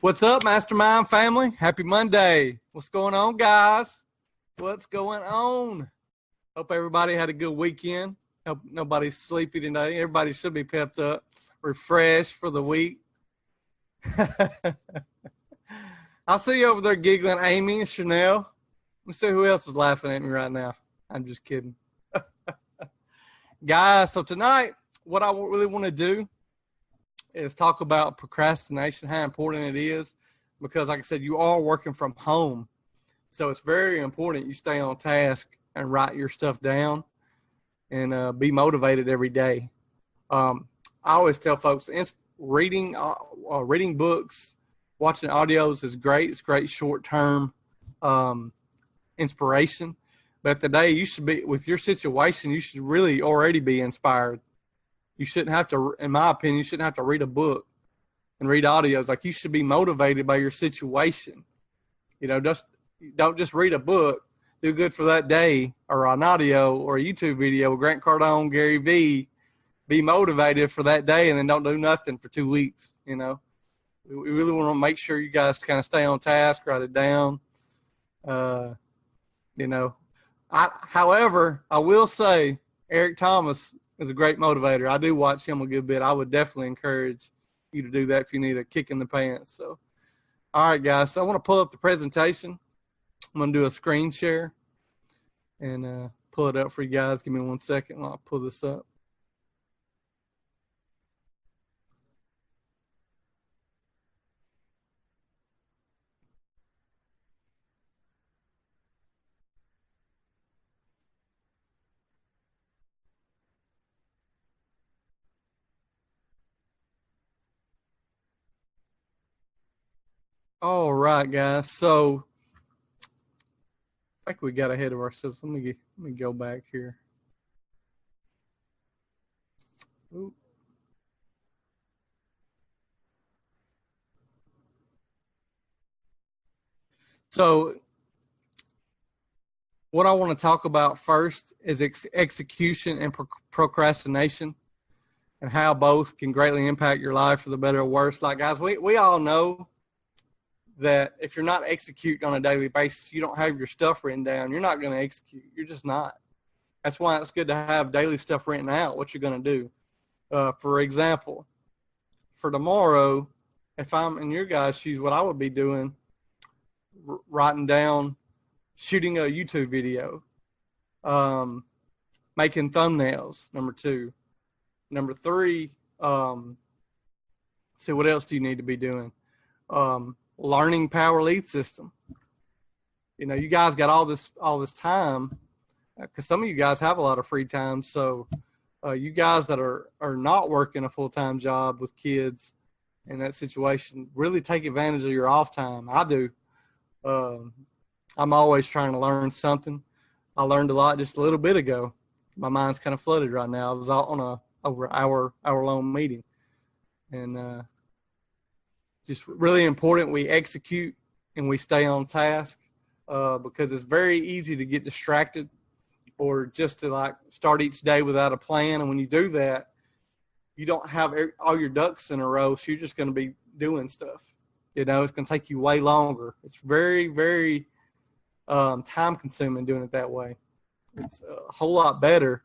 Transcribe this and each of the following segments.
What's up, Mastermind family? Happy Monday. What's going on, guys? What's going on? Hope everybody had a good weekend. Hope nobody's sleepy today. Everybody should be pepped up, refreshed for the week. I see you over there giggling, Amy and Chanel. Let me see who else is laughing at me right now. I'm just kidding. Guys, so tonight, what I really want to do is talk about procrastination, how important it is, because like I said, you are working from home. So it's very important you stay on task and write your stuff down and be motivated every day. I always tell folks, reading books, watching audios is great. It's great short-term inspiration. But today, you should be, with your situation, you should really already be inspired. You shouldn't have to, in my opinion, you shouldn't have to read a book and read audios. Like, you should be motivated by your situation. You know, don't just read a book, do good for that day, or an audio or a YouTube video with Grant Cardone, Gary Vee. Be motivated for that day and then don't do nothing for 2 weeks, you know. We really want to make sure you guys kind of stay on task, write it down. You know, however, I will say Eric Thomas is a great motivator. I do watch him a good bit. I would definitely encourage you to do that if you need a kick in the pants. So, all right, guys. So I want to pull up the presentation. I'm going to do a screen share and pull it up for you guys. Give me 1 second while I pull this up. All right, guys. So I think we got ahead of ourselves. Let me go back here. Ooh. So what I want to talk about first is execution and procrastination, and how both can greatly impact your life for the better or worse. Like, guys, we all know that if you're not executing on a daily basis, you don't have your stuff written down, you're not going to execute. You're just not. That's why it's good to have daily stuff written out, what you're going to do. For example, for tomorrow, if I'm in your guys' shoes, what I would be doing, writing down, shooting a YouTube video, making thumbnails, number 2. Number 3, see, what else do you need to be doing? Learning Power Lead System. You know, you guys got all this time, because some of you guys have a lot of free time. So you guys that are not working a full-time job with kids in that situation, really take advantage of your off time. I do. I'm always trying to learn something. I learned a lot just a little bit ago. My mind's kind of flooded right now. I was out on a over hour-long meeting, and just really important we execute and we stay on task, because it's very easy to get distracted or just to like start each day without a plan. And when you do that, you don't have all your ducks in a row, so you're just going to be doing stuff. You know, it's going to take you way longer. It's very, very time consuming doing it that way. It's a whole lot better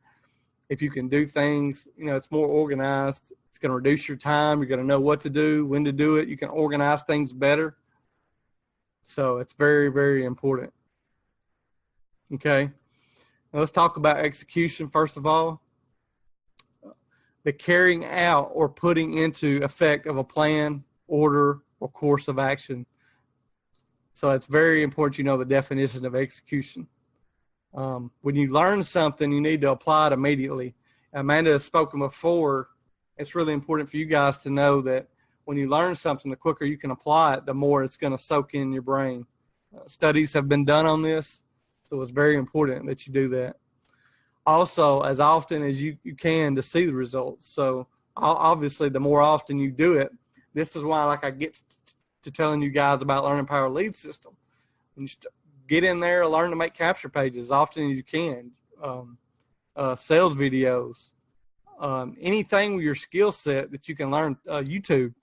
if you can do things, you know, it's more organized. It's going to reduce your time. You're going to know what to do, when to do it. You can organize things better. So it's very, very important. Okay. Now let's talk about execution first of all. The carrying out or putting into effect of a plan, order, or course of action. So it's very important you know the definition of execution. When you learn something, you need to apply it immediately. Amanda has spoken before. It's really important for you guys to know that when you learn something, the quicker you can apply it, the more it's going to soak in your brain. Studies have been done on this, so it's very important that you do that. Also, as often as you can to see the results. So obviously, the more often you do it, this is why like I get to telling you guys about Learning Power Lead System. When you get in there, learn to make capture pages as often as you can. Sales videos, anything with your skill set that you can learn. YouTube,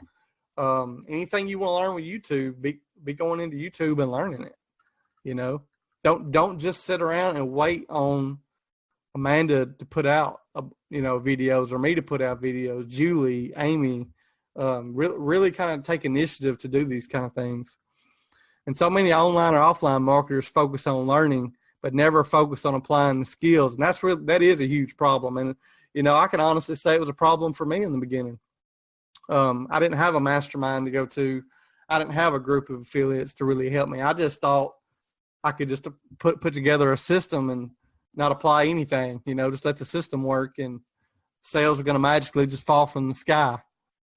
Anything you want to learn with YouTube, be going into YouTube and learning it. You know, don't just sit around and wait on Amanda to put out, videos, or me to put out videos. Julie, Amy, really kind of take initiative to do these kind of things. And so many online or offline marketers focus on learning, but never focus on applying the skills. And that is a huge problem. And, I can honestly say it was a problem for me in the beginning. I didn't have a mastermind to go to. I didn't have a group of affiliates to really help me. I just thought I could just put together a system and not apply anything, just let the system work, and sales are going to magically just fall from the sky.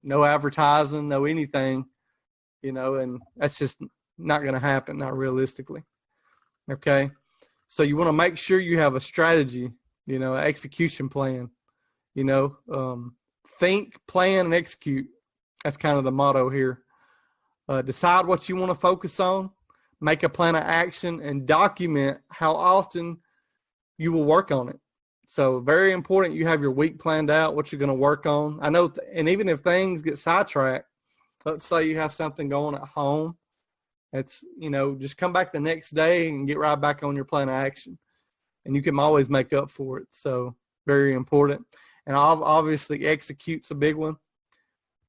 No advertising, no anything, and that's just not going to happen, not realistically. Okay. So you want to make sure you have a strategy, an execution plan, think, plan, and execute. That's kind of the motto here. Decide what you want to focus on, make a plan of action, and document how often you will work on it. So very important you have your week planned out, what you're going to work on. I know, and even if things get sidetracked, let's say you have something going at home, it's, just come back the next day and get right back on your plan of action. And you can always make up for it. So very important. And obviously execute's a big one.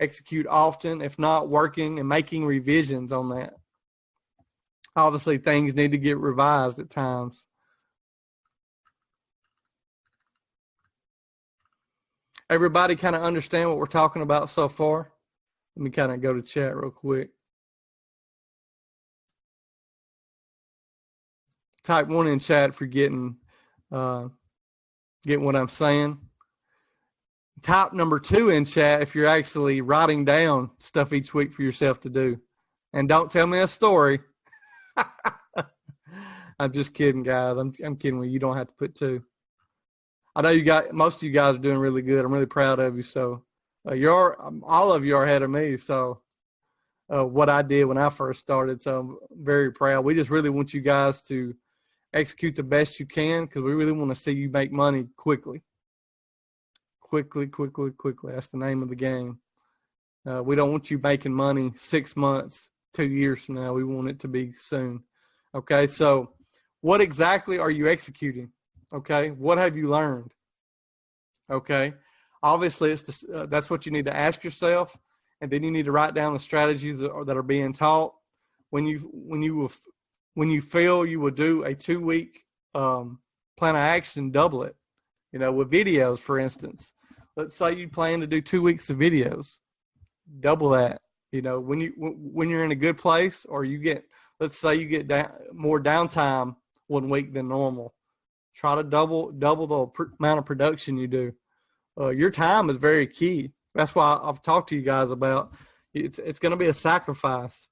Execute often, if not working and making revisions on that. Obviously things need to get revised at times. Everybody kind of understand what we're talking about so far? Let me kind of go to chat real quick. Type 1 in chat for getting what I'm saying. Type number 2 in chat if you're actually writing down stuff each week for yourself to do. And don't tell me a story. I'm just kidding, guys. I'm kidding with you. You don't have to put 2. I know most of you guys are doing really good. I'm really proud of you. So all of you are ahead of me. So what I did when I first started. So I'm very proud. We just really want you guys to execute the best you can, because we really want to see you make money quickly. Quickly. That's the name of the game. We don't want you making money 6 months, 2 years from now. We want it to be soon. Okay, so what exactly are you executing? Okay, what have you learned? Okay, obviously that's what you need to ask yourself, and then you need to write down the strategies that are being taught. When you feel you will do a 2-week plan of action, double it. With videos, for instance, let's say you plan to do 2 weeks of videos, double that. When you're in a good place, or let's say you get more downtime 1 week than normal. Try to double the amount of production you do. Your time is very key. That's why I've talked to you guys about it's going to be a sacrifice.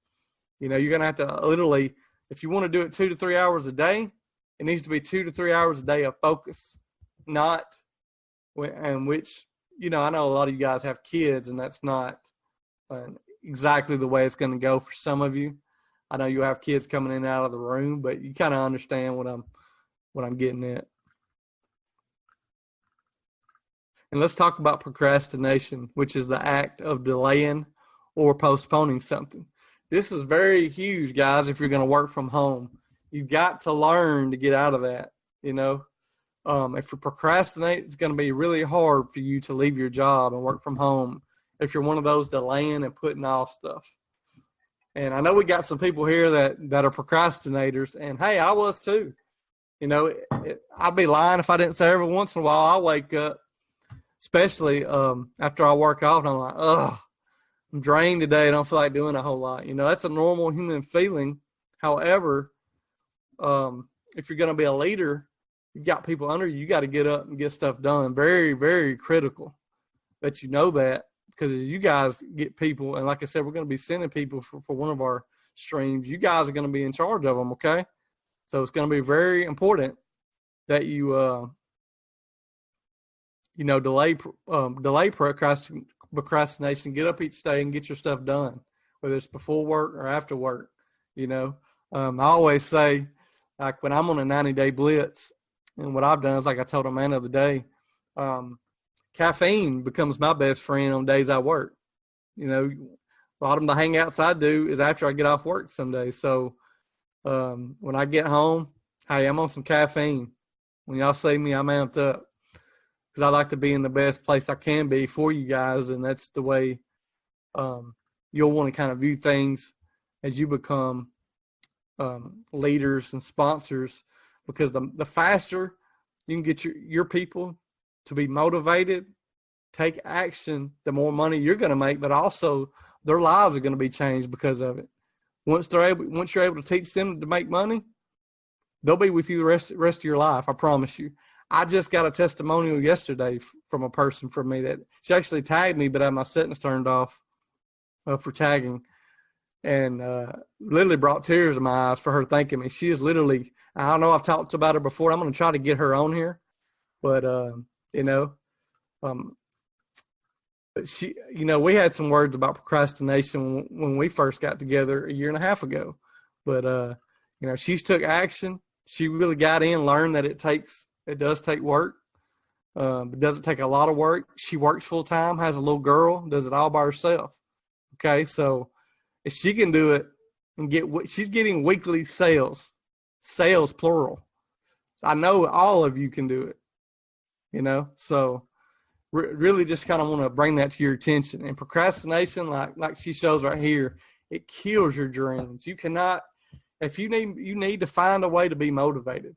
You're going to have to literally, if you want to do it 2 to 3 hours a day, it needs to be 2 to 3 hours a day of focus. Not, and which, I know a lot of you guys have kids, and that's not exactly the way it's going to go for some of you. I know you have kids coming in and out of the room, but you kind of understand what I'm getting at. And let's talk about procrastination, which is the act of delaying or postponing something. This is very huge, guys, if you're going to work from home. You've got to learn to get out of that, If you procrastinate, it's going to be really hard for you to leave your job and work from home if you're one of those delaying and putting off stuff. And I know we got some people here that are procrastinators, and hey, I was too. I'd be lying if I didn't say every once in a while I wake up, especially after I work off, and I'm like, ugh, I'm drained today. I don't feel like doing a whole lot. That's a normal human feeling. However, if you're going to be a leader, you've got people under you. You got to get up and get stuff done. Very, very critical that you know that, because as you guys get people, and like I said, we're going to be sending people for one of our streams. You guys are going to be in charge of them, okay? So it's going to be very important that you, delay procrastination. Get up each day and get your stuff done, whether it's before work or after work. I always say, like when I'm on a 90-day blitz, and what I've done is, like I told Amanda the other day, caffeine becomes my best friend on days I work. a lot of them, the hangouts I do is after I get off work some days. So when I get home, hey, I'm on some caffeine. When y'all see me, I'm amped up because I like to be in the best place I can be for you guys, and that's the way you'll want to kind of view things as you become leaders and sponsors, because the faster you can get your people to be motivated, take action, the more money you're going to make, but also their lives are going to be changed because of it. Once you're able to teach them to make money, they'll be with you the rest of your life. I promise you. I just got a testimonial yesterday from a person from me that she actually tagged me, but I had my settings turned off for tagging, and literally brought tears to my eyes for her thanking me. She is literally, I don't know, I've talked about her before. I'm going to try to get her on here, but she, we had some words about procrastination when we first got together a year and a half ago, but she's took action. She really got in, learned that it does take work. It doesn't take a lot of work. She works full time, has a little girl, does it all by herself. Okay, so if she can do it and she's getting weekly sales plural. So I know all of you can do it. So really just kind of want to bring that to your attention. And procrastination, like she shows right here, it kills your dreams. You cannot, if you need to find a way to be motivated.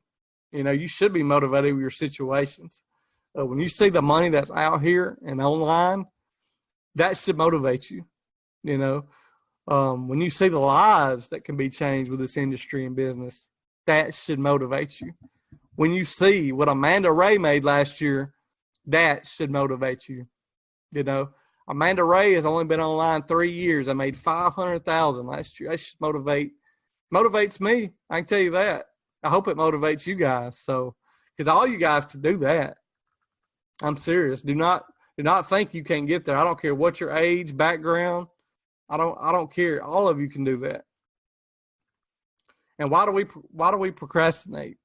You should be motivated with your situations. When you see the money that's out here and online, that should motivate you. When you see the lives that can be changed with this industry and business, that should motivate you. When you see what Amanda Ray made last year, that should motivate you. Amanda Ray has only been online 3 years. I made $500,000 last year. That should motivates me. I can tell you that. I hope it motivates you guys. So, because all you guys can do that. I'm serious. Do not think you can't get there. I don't care what your age, background. I don't care. All of you can do that. And why do we procrastinate?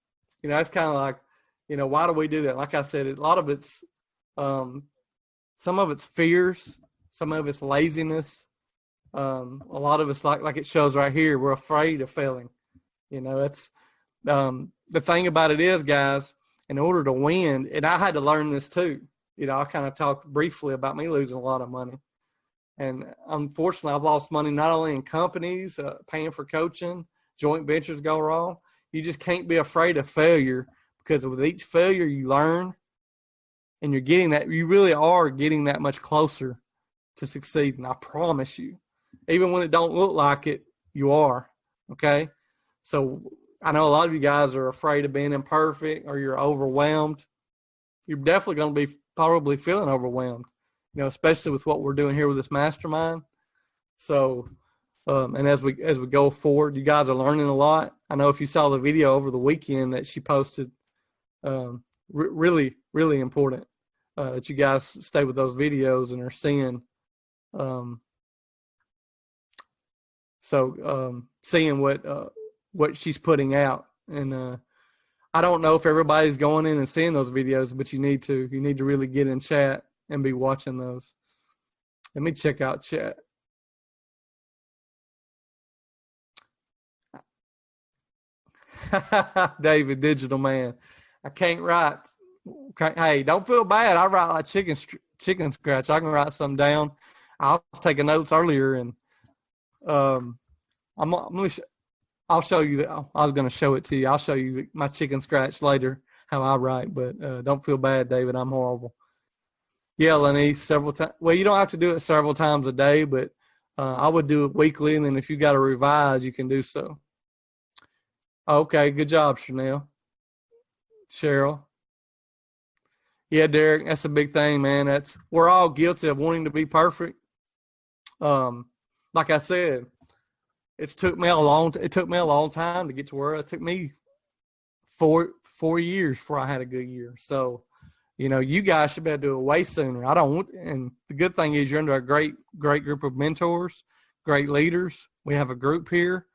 It's kind of like, why do we do that? Like I said, a lot of it's, some of it's fears, some of it's laziness. A lot of it's like it shows right here, we're afraid of failing. It's the thing about it is, guys, in order to win, and I had to learn this too. I kind of talked briefly about me losing a lot of money. And unfortunately, I've lost money not only in companies, paying for coaching, joint ventures go wrong. You just can't be afraid of failure, because with each failure you learn, and you really are getting that much closer to succeeding. I promise you. Even when it don't look like it, you are. Okay? So I know a lot of you guys are afraid of being imperfect, or you're overwhelmed. You're definitely going to be probably feeling overwhelmed, especially with what we're doing here with this mastermind. So, and as we go forward, you guys are learning a lot. I know if you saw the video over the weekend that she posted, really, really important that you guys stay with those videos and are seeing, seeing what she's putting out. And I don't know if everybody's going in and seeing those videos, but you need to really get in chat and be watching those. Let me check out chat. David, digital man. I can't write. Hey, don't feel bad. I write like chicken scratch. I can write some down. I was taking notes earlier, and I'll show you that. I was going to show it to you. I'll show you my chicken scratch later, how I write, but don't feel bad, David. I'm horrible. Yeah, Lenny, several times. Well, you don't have to do it several times a day, but I would do it weekly, and then if you got to revise, you can do so. Okay, good job, Cheryl. Yeah, Derek, that's a big thing, man. We're all guilty of wanting to be perfect. Like I said, it took me a long time to get to where it took me 4 years before I had a good year. So, you guys should be able to do it way sooner. And the good thing is you're under a great group of mentors, great leaders. We have a group here.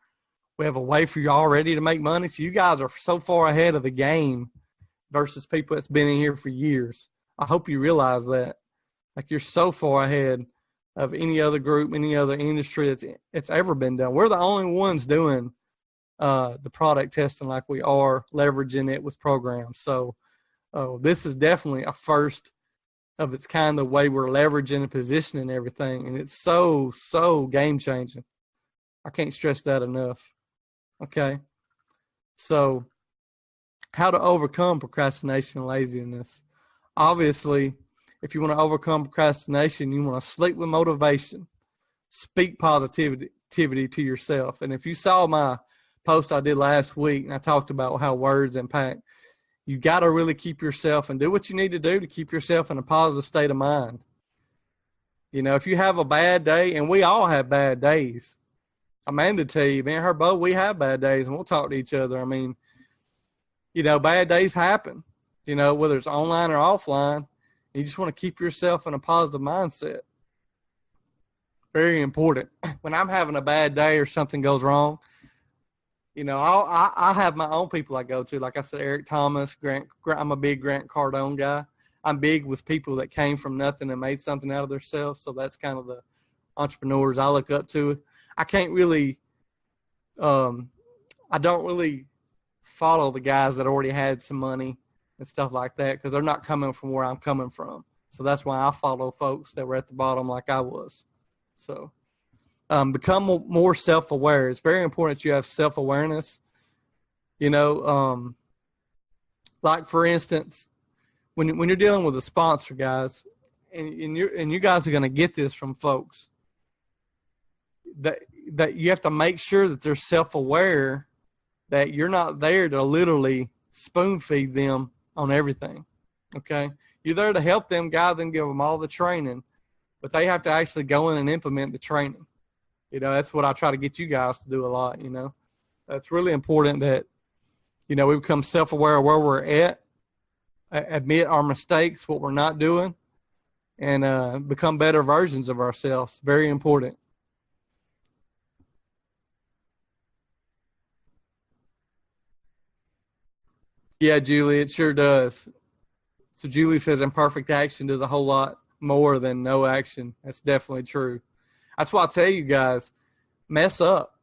We have a way for you already to make money. So you guys are so far ahead of the game versus people that's been in here for years. I hope you realize that. Like, you're so far ahead of any other group, any other industry that's ever been done. We're the only ones doing the product testing like we are, leveraging it with programs. So this is definitely a first of its kind, the way we're leveraging and positioning everything. And it's so game changing. I can't stress that enough. Okay. So how to overcome procrastination and laziness. Obviously, if you want to overcome procrastination, you want to sleep with motivation, speak positivity to yourself. And if you saw my post I did last week, and I talked about how words impact, you got to really keep yourself and do what you need to do to keep yourself in a positive state of mind. You know, if you have a bad day, and we all have bad days, Amanda tell you, me and her both, we have bad days, and we'll talk to each other. I mean, you know, bad days happen, you know, whether it's online or offline. You just want to keep yourself in a positive mindset. Very important. When I'm having a bad day or something goes wrong, you know, I have my own people I go to. Like I said, Eric Thomas, I'm a big Grant Cardone guy. I'm big with people that came from nothing and made something out of themselves. So that's kind of the entrepreneurs I look up to. I can't really, I don't really follow the guys that already had some money and stuff like that, because they're not coming from where I'm coming from. So that's why I follow folks that were at the bottom like I was. So become more self-aware. It's very important that you have self-awareness. You know, like for instance, when you're dealing with a sponsor, guys, and you guys are going to get this from folks, that you have to make sure that they're self-aware, that you're not there to literally spoon feed them on everything. Okay, you're there to help them, guide them, give them all the training, but they have to actually go in and implement the training. You know, that's what I try to get you guys to do a lot. You know, it's really important that, you know, we become self-aware of where we're at, admit our mistakes, what we're not doing, and become better versions of ourselves. Very important. Yeah, Julie, it sure does. So Julie says imperfect action does a whole lot more than no action. That's definitely true. That's why I tell you guys, mess up.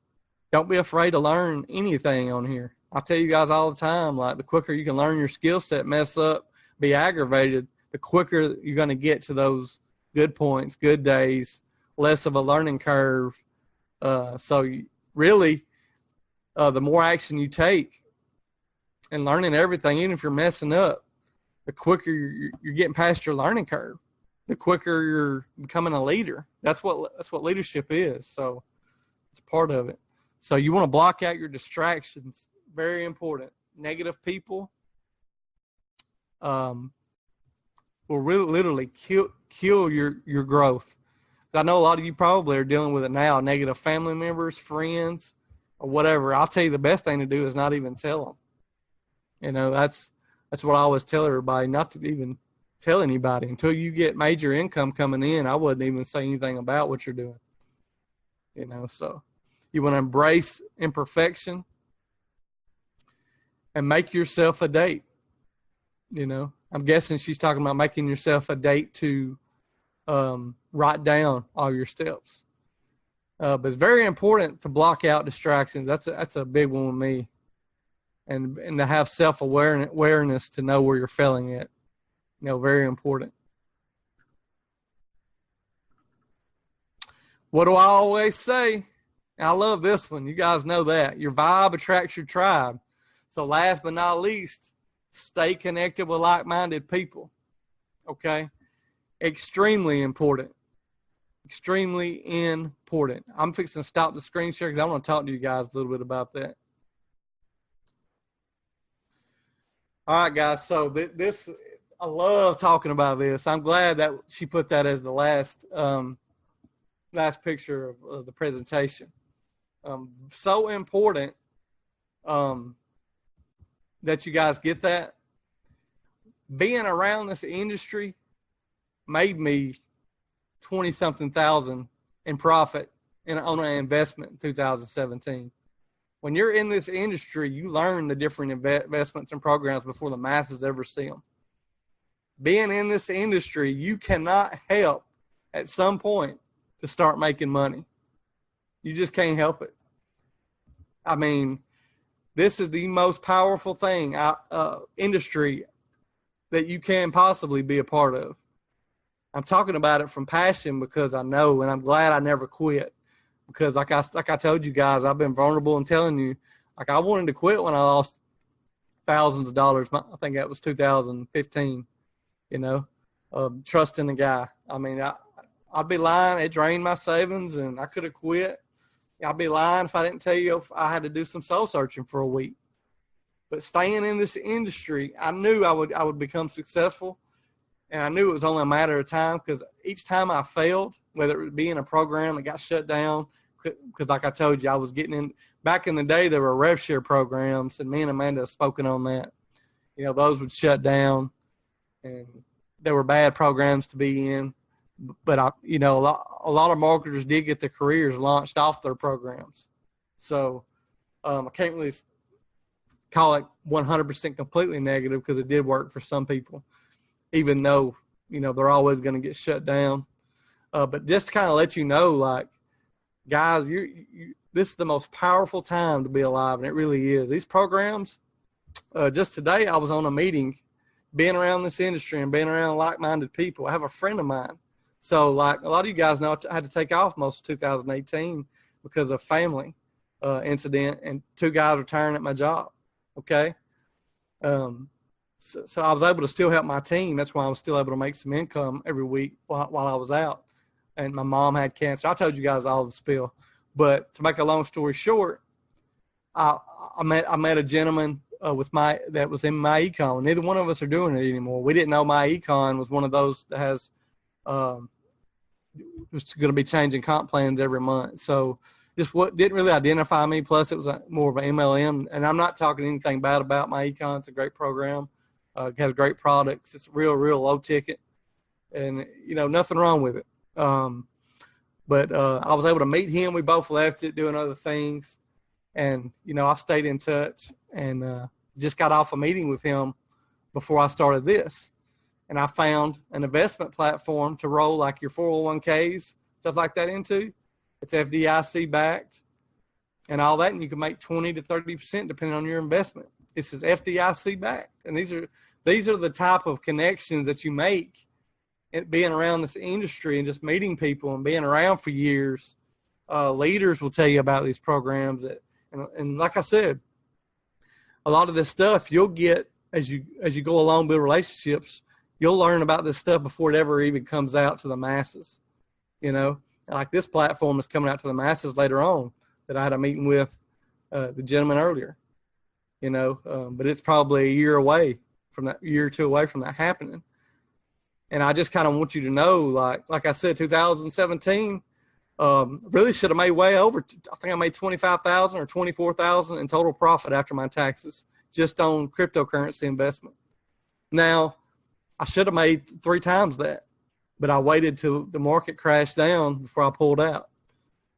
Don't be afraid to learn anything on here. I tell you guys all the time, like the quicker you can learn your skill set, mess up, be aggravated, the quicker you're going to get to those good points, good days, less of a learning curve. Really, the more action you take and learning everything, even if you're messing up, the quicker you're getting past your learning curve, the quicker you're becoming a leader. That's what leadership is. So it's part of it. So you want to block out your distractions. Very important. Negative people will really literally kill your growth. I know a lot of you probably are dealing with it now. Negative family members, friends, or whatever. I'll tell you the best thing to do is not even tell them. You know, that's what I always tell everybody, not to even tell anybody until you get major income coming in. I wouldn't even say anything about what you're doing. You know, so you want to embrace imperfection and make yourself a date. You know, I'm guessing she's talking about making yourself a date to write down all your steps. But it's very important to block out distractions. That's a big one with me. And to have self-awareness to know where you're failing at. You know, very important. What do I always say? I love this one. You guys know that. Your vibe attracts your tribe. So last but not least, stay connected with like-minded people. Okay? Extremely important. Extremely important. I'm fixing to stop the screen share because I want to talk to you guys a little bit about that. All right, guys. So this, I love talking about this. I'm glad that she put that as the last picture of the presentation. So important that you guys get that. Being around this industry made me 20-something thousand in profit on an investment in 2017. When you're in this industry, you learn the different investments and programs before the masses ever see them. Being in this industry, you cannot help at some point to start making money. You just can't help it. I mean, this is the most powerful thing, industry that you can possibly be a part of. I'm talking about it from passion because I know, and I'm glad I never quit. Because like I told you guys, I've been vulnerable and telling you, like I wanted to quit when I lost thousands of dollars. I think that was 2015. Trusting the guy. I mean, I'd be lying. It drained my savings, and I could have quit. I'd be lying if I didn't tell you if I had to do some soul searching for a week. But staying in this industry, I knew I would become successful, and I knew it was only a matter of time because each time I failed, whether it be in a program that got shut down, because like I told you, I was getting in. Back in the day, there were rev share programs, and me and Amanda have spoken on that. Those would shut down, and there were bad programs to be in. But a lot of marketers did get their careers launched off their programs. So I can't really call it 100% completely negative because it did work for some people, even though they're always going to get shut down. But just to kind of let you know, like, guys, this is the most powerful time to be alive, and it really is. These programs, just today I was on a meeting, being around this industry and being around like-minded people. I have a friend of mine. So, like a lot of you guys know, I had to take off most of 2018 because of family incident and 2 guys retiring at my job, okay? So I was able to still help my team. That's why I was still able to make some income every week while I was out. And my mom had cancer. I told you guys all the spill. But to make a long story short, I met a gentleman that was in my econ. Neither one of us are doing it anymore. We didn't know my econ was one of those that has was going to be changing comp plans every month. So just what didn't really identify me. Plus, it was more of an MLM. And I'm not talking anything bad about my econ. It's a great program. It has great products. It's real low ticket, and nothing wrong with it. But I was able to meet him. We both left it doing other things, and I stayed in touch and just got off a meeting with him before I started this. And I found an investment platform to roll like your 401ks, stuff like that into. It's FDIC backed and all that. And you can make 20 to 30% depending on your investment. This is FDIC backed. And these are the type of connections that you make being around this industry and just meeting people and being around for years. Leaders will tell you about these programs. And like I said, a lot of this stuff you'll get as you go along, build relationships. You'll learn about this stuff before it ever even comes out to the masses, Like this platform is coming out to the masses later on that I had a meeting with the gentleman earlier, but it's probably a year or two away from that happening. And I just kind of want you to know, like I said, 2017 really should have made way over. I think I made $25,000 or $24,000 in total profit after my taxes just on cryptocurrency investment. Now, I should have made 3 times that, but I waited till the market crashed down before I pulled out.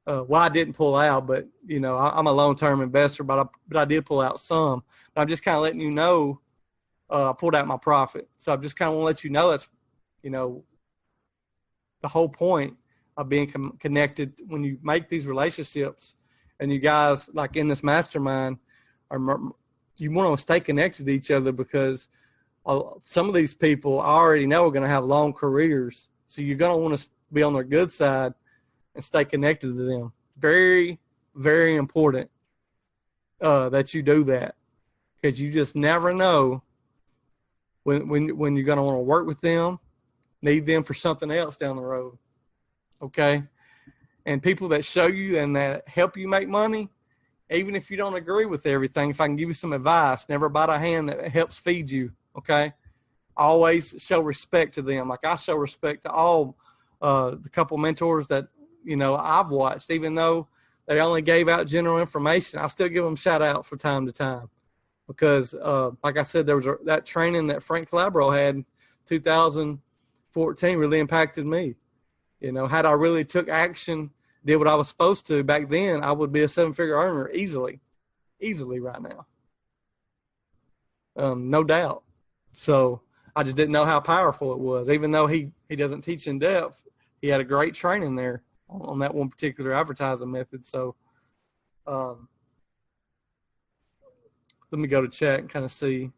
I didn't pull out, but I'm a long-term investor, but I did pull out some. But I'm just kind of letting you know I pulled out my profit. So I just kind of want to let you know that's the whole point of being connected. When you make these relationships, and you guys like in this mastermind, you want to stay connected to each other because some of these people I already know are going to have long careers. So you're going to want to be on their good side and stay connected to them. Very, very important that you do that, because you just never know when you're going to want to work with them, need them for something else down the road. Okay? And people that show you and that help you make money, even if you don't agree with everything, if I can give you some advice, never bite a hand that helps feed you. Okay, always show respect to them. Like I show respect to all the couple mentors that I've watched, even though they only gave out general information. I still give them shout out from time to time because, like I said, there was that training that Frank Calabro had in 2014 really impacted me. Had I really took action, did what I was supposed to back then, I would be a 7-figure earner easily right now. No doubt. So I just didn't know how powerful it was. Even though he doesn't teach in depth, he had a great training there. on that one particular advertising method. So let me go to chat and kind of see.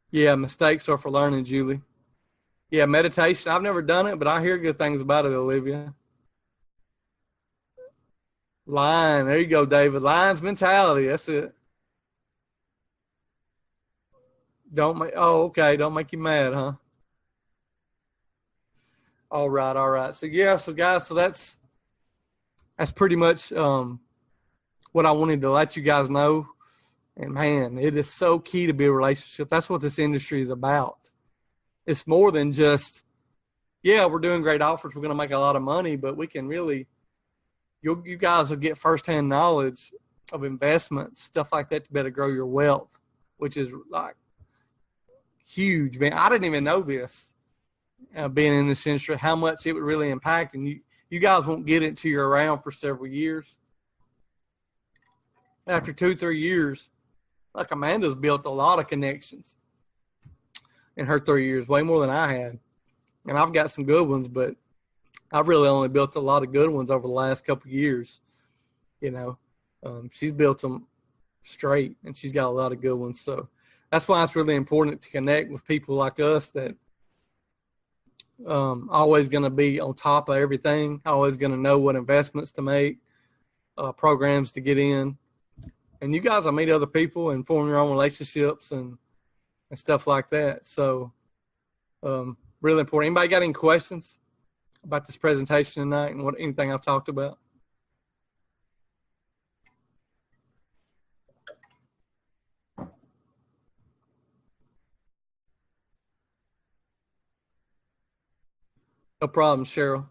Yeah, mistakes are for learning, Julie. Yeah, meditation. I've never done it, but I hear good things about it, Olivia. Lion. There you go, David. Lion's mentality. That's it. Okay. Don't make you mad, huh? All right, all right. So yeah, so guys, so that's pretty much what I wanted to let you guys know. And man, it is so key to be a relationship. That's what this industry is about. It's more than just, yeah, we're doing great offers, we're going to make a lot of money, but we can really, you guys will get firsthand knowledge of investments, stuff like that, to better grow your wealth, which is like huge, man. I didn't even know this, being in this industry, how much it would really impact. And you guys won't get it until you're around for several years. After 2-3 years, like Amanda's built a lot of connections in her 3 years, way more than I had. And I've got some good ones, but I've really only built a lot of good ones over the last couple of years. You know, she's built them straight, and she's got a lot of good ones. So that's why it's really important to connect with people like us that always going to be on top of everything, always going to know what investments to make, programs to get in. And you guys will meet other people and form your own relationships and stuff like that. So really important. Anybody got any questions about this presentation tonight and anything I've talked about? No problem, Cheryl.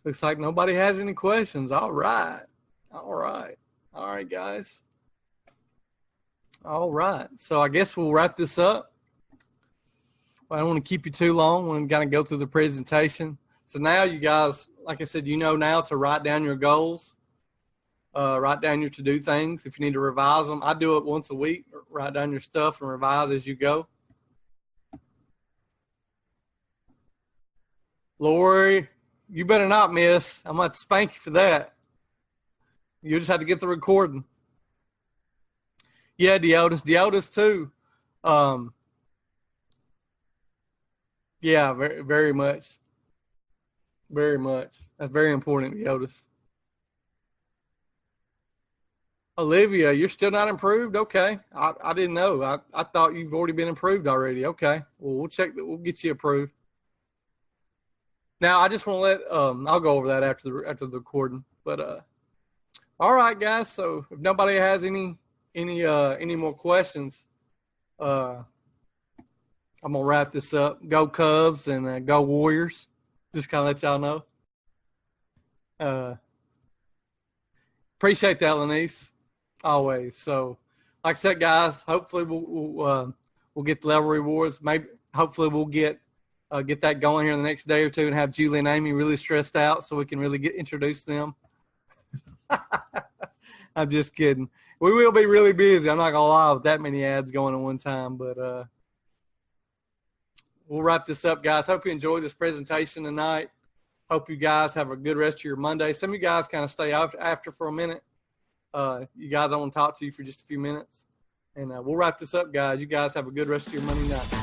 Looks like nobody has any questions. All right. All right. All right, guys. All right. So I guess we'll wrap this up. I don't want to keep you too long. We're going to go through the presentation. So now you guys, like I said, you know now to write down your goals, write down your to-do things. If you need to revise them, I do it once a week. Write down your stuff and revise as you go. Lori, you better not miss. I'm going to spank you for that. You just have to get the recording. Yeah, Deotis too. Yeah, very, very much. Very much. That's very important, Deotis. Olivia, you're still not improved? Okay. I didn't know. I thought you've already been improved already. Okay. Well, we'll check that. We'll get you approved. Now, I just want to let, I'll go over that after the recording. But, all right, guys. So if nobody has any more questions, I'm going to wrap this up. Go Cubs and go Warriors. Just kind of let y'all know. Appreciate that, Lanice. Always. So, like I said, guys, hopefully we'll get the level rewards. Hopefully we'll get that going here in the next day or two and have Julie and Amy really stressed out so we can really introduce them. I'm just kidding. We will be really busy. I'm not going to lie with that many ads going at one time, but we'll wrap this up, guys. Hope you enjoyed this presentation tonight. Hope you guys have a good rest of your Monday. Some of you guys kind of stay after for a minute. You guys, I want to talk to you for just a few minutes. And we'll wrap this up, guys. You guys have a good rest of your Monday night.